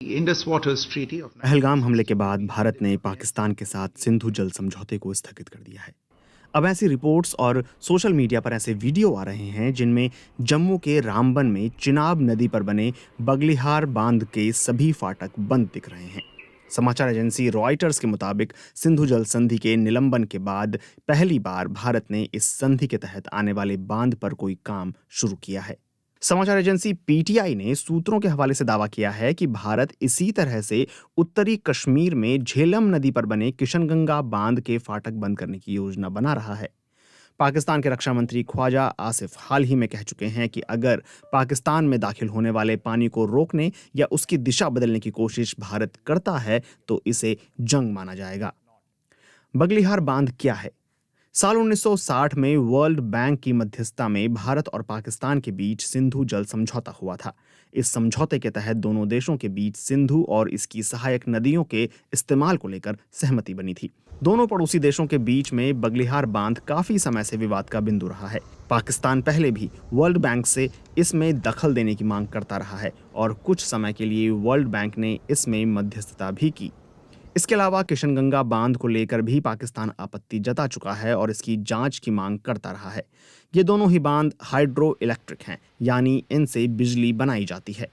Indus waters treaty of Pahalgam हमले के बाद भारत ने पाकिस्तान के साथ सिंधु जल समझौते को स्थगित कर दिया है। अब ऐसी रिपोर्ट्स और सोशल मीडिया पर ऐसे वीडियो आ रहे हैं जिनमें जम्मू के रामबन में चिनाब नदी पर बने बगलिहार बांध के सभी फाटक बंद दिख रहे हैं। समाचार एजेंसी रॉयटर्स के मुताबिक सिंधु जल संधि के निलंबन के बाद पहली बार भारत ने इस संधि के तहत आने वाले बांध पर कोई काम शुरू किया है। समाचार एजेंसी पीटीआई ने सूत्रों के हवाले से दावा किया है कि भारत इसी तरह से उत्तरी कश्मीर में झेलम नदी पर बने किशनगंगा बांध के फाटक बंद करने की योजना बना रहा है। पाकिस्तान के रक्षा मंत्री ख्वाजा आसिफ हाल ही में कह चुके हैं कि अगर पाकिस्तान में दाखिल होने वाले पानी को रोकने या उसकी दिशा बदलने की कोशिश भारत करता है तो इसे जंग माना जाएगा। बगलिहार बांध क्या है? साल 1960 में वर्ल्ड बैंक की मध्यस्थता में भारत और पाकिस्तान के बीच सिंधु जल समझौता हुआ था। इस समझौते के तहत दोनों देशों के बीच सिंधु और इसकी सहायक नदियों के इस्तेमाल को लेकर सहमति बनी थी। दोनों पड़ोसी देशों के बीच में बगलिहार बांध काफी समय से विवाद का बिंदु रहा है। पाकिस्तान पहले भी वर्ल्ड बैंक से इसमें दखल देने की मांग करता रहा है और कुछ समय के लिए वर्ल्ड बैंक ने इसमें मध्यस्थता भी की। इसके अलावा किशनगंगा बांध को लेकर भी पाकिस्तान आपत्ति जता चुका है और इसकी जांच की मांग करता रहा है। ये दोनों ही बांध हाइड्रो इलेक्ट्रिक हैं, यानी इनसे बिजली बनाई जाती है।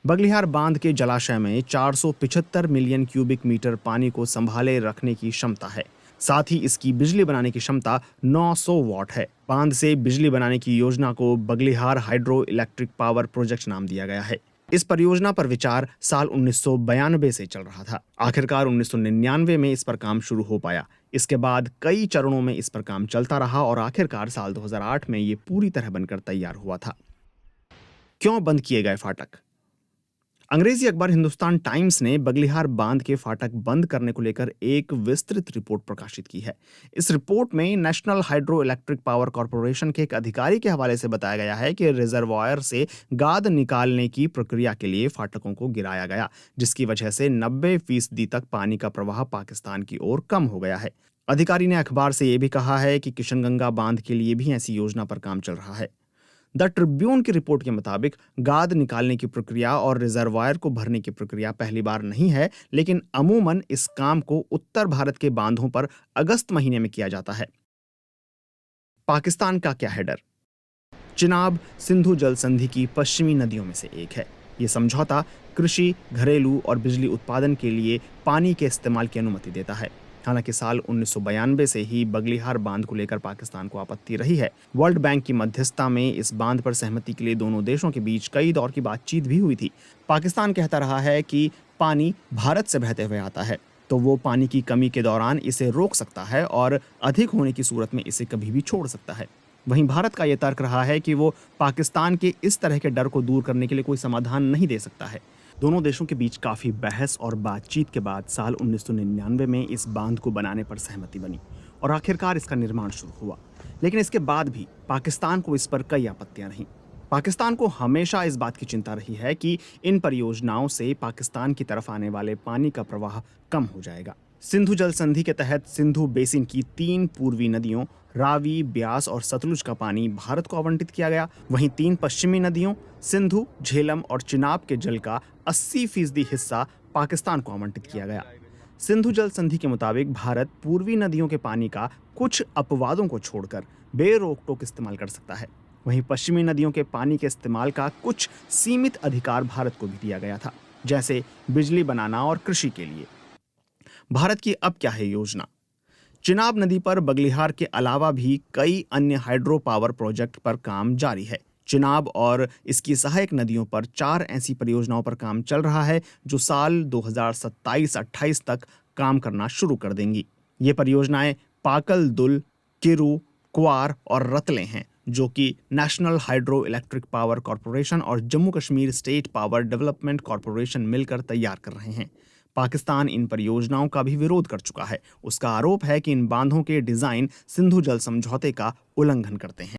बगलिहार बांध के जलाशय में 475 मिलियन क्यूबिक मीटर पानी को संभाले रखने की क्षमता है। साथ ही इसकी बिजली बनाने की क्षमता 900 वाट है। बांध से बिजली बनाने की योजना को Baglihar hydro electric power project नाम दिया गया है। इस परियोजना पर विचार साल 1992 से चल रहा था। आखिरकार 1999 में इस पर काम शुरू हो पाया। इसके बाद कई चरणों में इस पर काम चलता रहा और आखिरकार साल 2008 में ये पूरी तरह बनकर तैयार हुआ था। क्यों बंद किए गए फाटक? अंग्रेजी अखबार हिंदुस्तान टाइम्स ने बगलिहार बांध के फाटक बंद करने को लेकर एक विस्तृत रिपोर्ट प्रकाशित की है। इस रिपोर्ट में national hydro electric power corporation के एक अधिकारी के हवाले से बताया गया है कि रिजर्वायर से गाद निकालने की प्रक्रिया के लिए फाटकों को गिराया गया, जिसकी वजह से 90% तक पानी का प्रवाह पाकिस्तान की ओर कम हो गया है। अधिकारी ने अखबार से यह भी कहा है कि किशनगंगा बांध के लिए भी ऐसी योजना पर काम चल रहा है। द ट्रिब्यून की रिपोर्ट के मुताबिक गाद निकालने की प्रक्रिया और रिजर्वायर को भरने की प्रक्रिया पहली बार नहीं है, लेकिन अमूमन इस काम को उत्तर भारत के बांधों पर अगस्त महीने में किया जाता है। पाकिस्तान का क्या है डर? चिनाब सिंधु जल संधि की पश्चिमी नदियों में से एक है। ये समझौता कृषि, घरेलू और बिजली उत्पादन के लिए पानी के इस्तेमाल की अनुमति देता है। हालांकि साल 1992 से ही बगलिहार बांध को लेकर पाकिस्तान को आपत्ति रही है। वर्ल्ड बैंक की मध्यस्थता में इस बांध पर सहमति के लिए दोनों देशों के बीच कई दौर की बातचीत भी हुई थी। पाकिस्तान कहता रहा है कि पानी भारत से बहते हुए आता है, तो वो पानी की कमी के दौरान इसे रोक सकता है और अधिक होने की सूरत में इसे कभी भी छोड़ सकता है। वहीं भारत का यह तर्क रहा है कि वो पाकिस्तान के इस तरह के डर को दूर करने के लिए कोई समाधान नहीं दे सकता है। दोनों देशों के बीच काफ़ी बहस और बातचीत के बाद साल 1999 में इस बांध को बनाने पर सहमति बनी और आखिरकार इसका निर्माण शुरू हुआ। लेकिन इसके बाद भी पाकिस्तान को इस पर कई आपत्तियां रहीं। पाकिस्तान को हमेशा इस बात की चिंता रही है कि इन परियोजनाओं से पाकिस्तान की तरफ आने वाले पानी का प्रवाह कम हो जाएगा। सिंधु जल संधि के तहत सिंधु बेसिन की 3 पूर्वी नदियों रावी, ब्यास और सतलुज का पानी भारत को आवंटित किया गया। वहीं 3 पश्चिमी नदियों सिंधु, झेलम और चिनाब के जल का 80% हिस्सा पाकिस्तान को आवंटित किया गया। सिंधु जल संधि के मुताबिक भारत पूर्वी नदियों के पानी का कुछ अपवादों को छोड़कर बेरोक टोक इस्तेमाल कर सकता है। वहीं पश्चिमी नदियों के पानी के इस्तेमाल का कुछ सीमित अधिकार भारत को भी दिया गया था, जैसे बिजली बनाना और कृषि के लिए। भारत की अब क्या है योजना? चिनाब नदी पर बगलिहार के अलावा भी कई अन्य हाइड्रो पावर प्रोजेक्ट पर काम जारी है। चिनाब और इसकी सहायक नदियों पर 4 ऐसी परियोजनाओं पर काम चल रहा है जो साल 2027-28 तक काम करना शुरू कर देंगी। ये परियोजनाएं पाकल दुल, किरू, क्वार और रतले हैं, जो कि national hydro electric power corporation और Jammu Kashmir state power development corporation मिलकर तैयार कर रहे हैं। पाकिस्तान इन परियोजनाओं का भी विरोध कर चुका है। उसका आरोप है कि इन बांधों के डिजाइन सिंधु जल समझौते का उल्लंघन करते हैं।